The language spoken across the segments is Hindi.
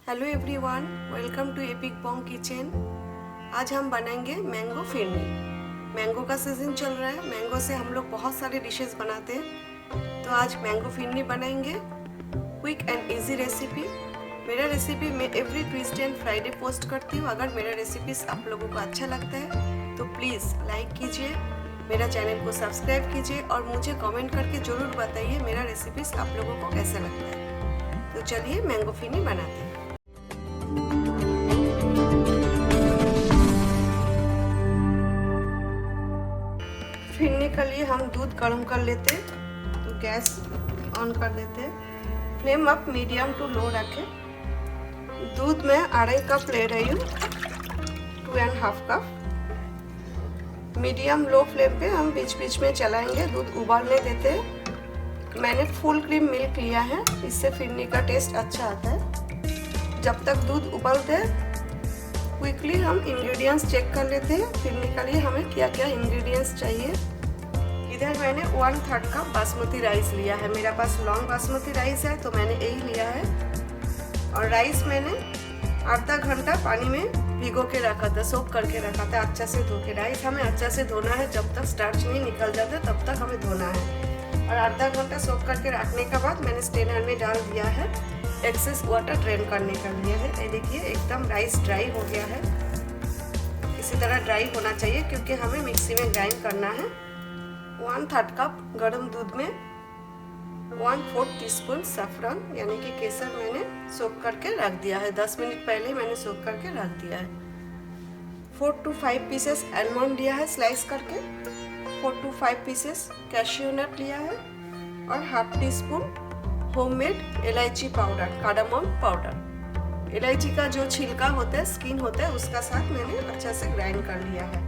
Hello everyone, welcome to Epic Bong Kitchen. आज हम बनाएंगे मैंगो फिरनी। मैंगो का सीजन चल रहा है, मैंगो से हम लोग बहुत सारे डिशेस बनाते हैं। तो आज मैंगो फिरनी बनाएंगे, क्विक एंड इजी रेसिपी। मेरा रेसिपी मैं every Tuesday and Friday post करती हूँ। अगर मेरा रेसिपीज आप लोगों को अच्छा लगता है तो प्लीज़ लाइक कीजिए, मेरा चैनल को सब्सक्राइब कीजिए और मुझे कमेंट करके ज़रूर बताइए मेरा रेसिपीज आप लोगों को कैसा लगता है। तो चलिए मैंगो फिरनी बनाते हैं। फिरनी के लिए हम दूध गर्म कर लेते, तो गैस ऑन कर देते, flame up medium to low रखें। दूध में 2.5 कप ले रही हूँ, 2.5 कप। मीडियम लो फ्लेम पे हम बीच बीच में चलाएंगे, दूध उबालने देते हैं। मैंने फुल क्रीम मिल्क लिया है, इससे फिरनी का टेस्ट अच्छा आता है। जब तक दूध उबलते क्विकली हम इंग्रेडिएंट्स चेक कर लेते हैं। फिरनी के लिए हमें क्या क्या इंग्रेडिएंट्स चाहिए। इधर मैंने 1/3 कप बासमती राइस लिया है। मेरा पास लॉन्ग बासमती राइस है तो मैंने यही लिया है। और राइस मैंने आधा घंटा पानी में भिगो के रखा था, सोक करके रखा था अच्छा से धो के। राइस हमें अच्छा से धोना है, जब तक स्टार्च नहीं निकल जाता तब तक हमें धोना है। और आधा घंटा सोक करके रखने के बाद मैंने स्ट्रेनर में डाल दिया है, एक्सेस वाटर ड्रेन करने का लिया है। ये देखिए एकदम राइस ड्राई हो गया है। इसी तरह ड्राई होना चाहिए क्योंकि हमें मिक्सी में ग्राइंड करना है। 1/3 कप गर्म दूध में 1/4 टीस्पून सैफरन यानी कि केसर मैंने सोक करके रख दिया है। 10 मिनट पहले मैंने सोक करके रख दिया है। 4 to 5 पीसेस आलमंड लिया है स्लाइस करके। 4 to 5 पीसेस कैशियो नट लिया है और 1/2 टीस्पून होममेड इलायची पाउडर, कार्डामम पाउडर। इलायची का जो छिलका होता है, स्किन होता है, उसका साथ मैंने अच्छा से ग्राइंड कर लिया है।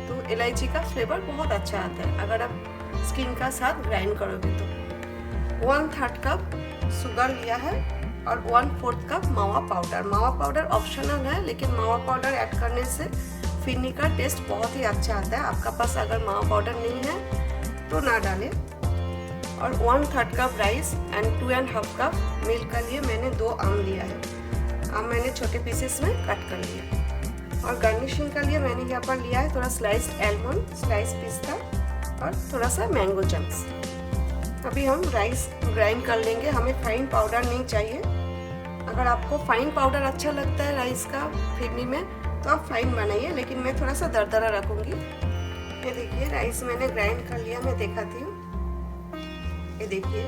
तो इलायची का फ्लेवर बहुत अच्छा आता है अगर आप स्किन का साथ ग्राइंड करोगे तो। 1/3 कप शुगर लिया है और 1/4 कप मावा पाउडर। मावा पाउडर ऑप्शनल है, लेकिन मावा पाउडर ऐड करने से फिरनी का टेस्ट बहुत ही अच्छा आता है। आपका पास अगर मावा पाउडर नहीं है तो ना डालें। और 1/3 cup rice and 2.5 cup milk के लिए मैंने 2 आम लिया है। आम मैंने छोटे पीसेस में कट कर लिया। और गार्निशिंग के लिए मैंने यहाँ पर लिया है थोड़ा स्लाइस्ड आलमंड, स्लाइस पिस्ता और थोड़ा सा मैंगो चंक्स। अभी हम राइस ग्राइंड कर लेंगे, हमें फाइन पाउडर नहीं चाहिए। अगर आपको फाइन पाउडर अच्छा लगता है राइस का फिरनी में तो आप फाइन बनाइए, लेकिन मैं थोड़ा सा दरदरा रखूँगी। ये देखिए राइस मैंने ग्राइंड कर लिया, मैं दिखाती हूँ। ये देखिए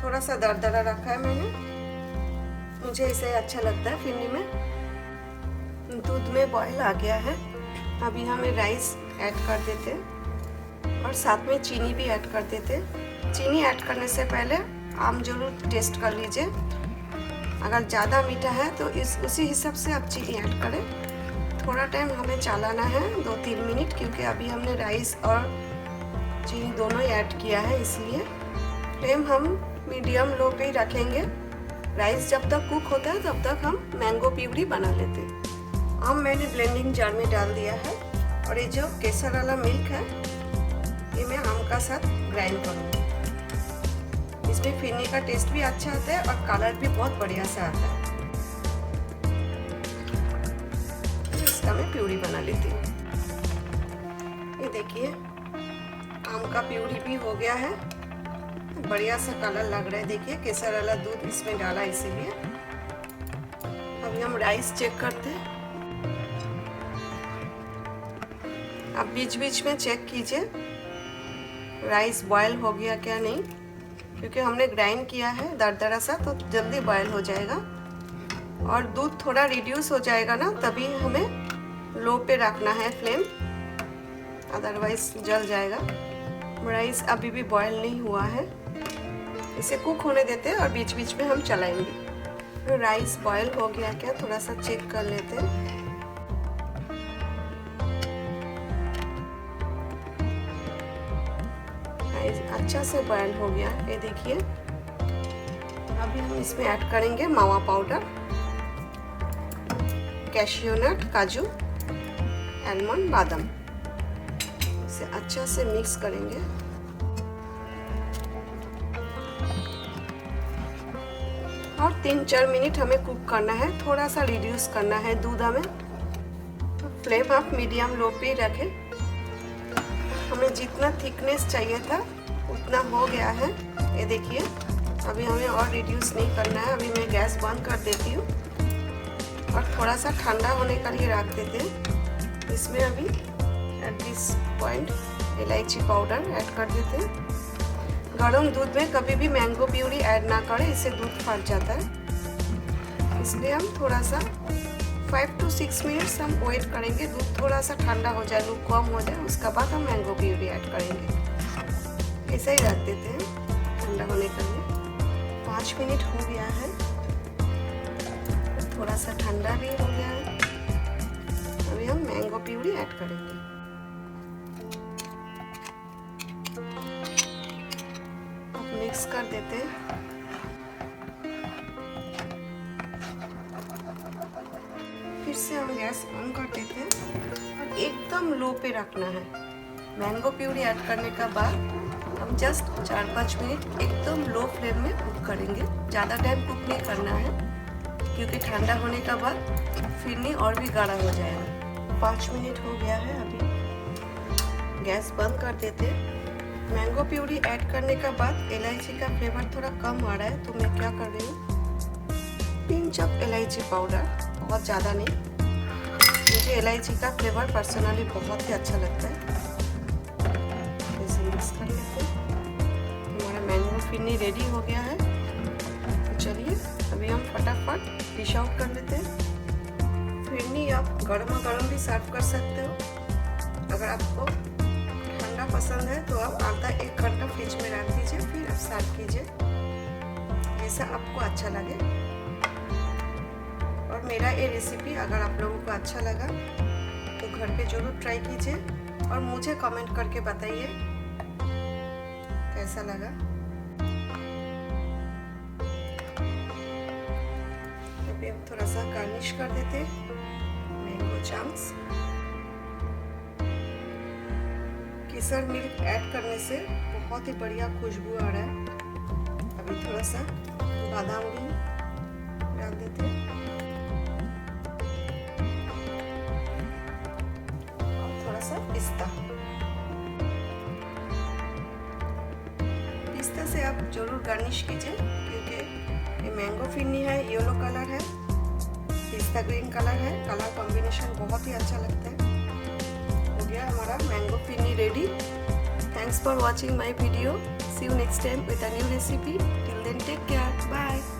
थोड़ा सा दरदरा रखा है मैंने, मुझे इसे अच्छा लगता है फिरनी में। दूध में बॉईल आ गया है, अभी हमें राइस ऐड कर देते और साथ में चीनी भी ऐड कर देते। चीनी ऐड करने से पहले आम जरूर टेस्ट कर लीजिए, अगर ज़्यादा मीठा है तो उसी हिसाब से आप चीनी ऐड करें। थोड़ा टाइम हमें चलाना है, 2-3 मिनट, क्योंकि अभी हमने राइस और चीनी दोनों ऐड किया है, इसलिए फ्लेम हम मीडियम लो पे ही रखेंगे। राइस जब तक कुक होता है तब तक हम मैंगो प्यूरी बना लेते हैं। आम मैंने ब्लेंडिंग जार में डाल दिया है और ये जो केसर वाला मिल्क है ये मैं आम का साथ ग्राइंड करूँगी। इसमें फिरनी का टेस्ट भी अच्छा आता है और कलर भी बहुत बढ़िया से आता है। तो इसका मैं प्यूरी बना लेती हूँ। ये देखिए आम का प्यूरी भी हो गया है, बढ़िया सा कलर लग रहा है। देखिए केसर वाला दूध इसमें डाला इसीलिए। अभी हम राइस चेक करते हैं। आप बीच बीच में चेक कीजिए राइस बॉयल हो गया क्या नहीं, क्योंकि हमने ग्राइंड किया है दरदरा सा तो जल्दी बॉयल हो जाएगा। और दूध थोड़ा रिड्यूस हो जाएगा ना, तभी हमें लो पे रखना है फ्लेम, अदरवाइज जल जाएगा। राइस अभी भी बॉयल नहीं हुआ है, इसे कुक होने देते हैं और बीच बीच में हम चलाएंगे। तो राइस बॉयल हो गया क्या थोड़ा सा चेक कर लेते हैं। राइस अच्छा से बॉयल हो गया, ये देखिए। अभी हम इसमें ऐड करेंगे मावा पाउडर, कैशियो नट, काजू, आलमंड, बादाम। इसे अच्छा से मिक्स करेंगे। और 3-4 मिनट हमें कुक करना है, थोड़ा सा रिड्यूस करना है दूध हमें। फ्लेम आप मीडियम लो पे रखें। हमें जितना थिकनेस चाहिए था उतना हो गया है, ये देखिए। अभी हमें और रिड्यूस नहीं करना है। अभी मैं गैस बंद कर देती हूँ और थोड़ा सा ठंडा होने के लिए रख देते हैं। इसमें अभी एट दिस पॉइंट इलायची पाउडर ऐड कर देते हैं। गरम दूध में कभी भी मैंगो प्यूरी ऐड ना करें, इससे दूध फट जाता है। इसलिए हम थोड़ा सा 5 to 6 मिनट्स हम वेट करेंगे, दूध थोड़ा सा ठंडा हो जाए, लूक कम हो जाए, उसके बाद हम मैंगो प्यूरी ऐड करेंगे। ऐसे ही रख देते हैं ठंडा होने के लिए। 5 मिनट हो गया है, थोड़ा सा ठंडा भी हो गया है। अभी हम मैंगो प्यूरी ऐड करेंगे। मिक्स कर देते हैं। फिर से हम गैस ऑन कर देते हैं और एकदम लो पे रखना है। मैंगो प्यूरी ऐड करने के बाद हम जस्ट 4-5 मिनट एकदम लो फ्लेम में कुक करेंगे। ज़्यादा टाइम कुक नहीं करना है, क्योंकि ठंडा होने के बाद फिरनी और भी गाढ़ा हो जाएगा। 5 मिनट हो गया है, अभी गैस बंद कर देते हैं। मैंगो प्यूरी ऐड करने के बाद इलायची का फ्लेवर थोड़ा कम आ रहा है, तो मैं क्या कर रही हूँ, पिंच ऑफ इलायची पाउडर, बहुत ज़्यादा नहीं। मुझे इलायची का फ्लेवर पर्सनली बहुत ही अच्छा लगता है। इसे मिक्स कर लेते हैं। हमारा मैंगो फिरनी रेडी हो गया है। तो चलिए अभी हम फटाफट डिश आउट कर लेते हैं। फिरनी आप गर्मा गर्म भी सर्व कर सकते हो। अगर आपको ठंडा पसंद है तो आप आधा 1 घंटा फ्रिज में रख दीजिए, फिर आप सर्व कीजिए, जैसा आपको अच्छा लगे। और मेरा ये रेसिपी अगर आप लोगों को अच्छा लगा तो घर पे ज़रूर ट्राई कीजिए और मुझे कमेंट करके बताइए कैसा लगा। अभी हम थोड़ा सा गार्निश कर देते हैं मैंगो चंक्स। केसर मिल्क ऐड करने से बहुत ही बढ़िया खुशबू आ रहा है। अभी थोड़ा सा बादाम भी डाल देते हैं और थोड़ा सा पिस्ता। पिस्ता से आप जरूर गार्निश कीजिए, क्योंकि ये मैंगो फिरनी है, येलो कलर है, पिस्ता ग्रीन कलर है, कलर कॉम्बिनेशन बहुत ही अच्छा लगता है। हो गया हमारा mango phirni ready. Thanks for watching my video. See you next time with a new recipe. Till then, take care. Bye.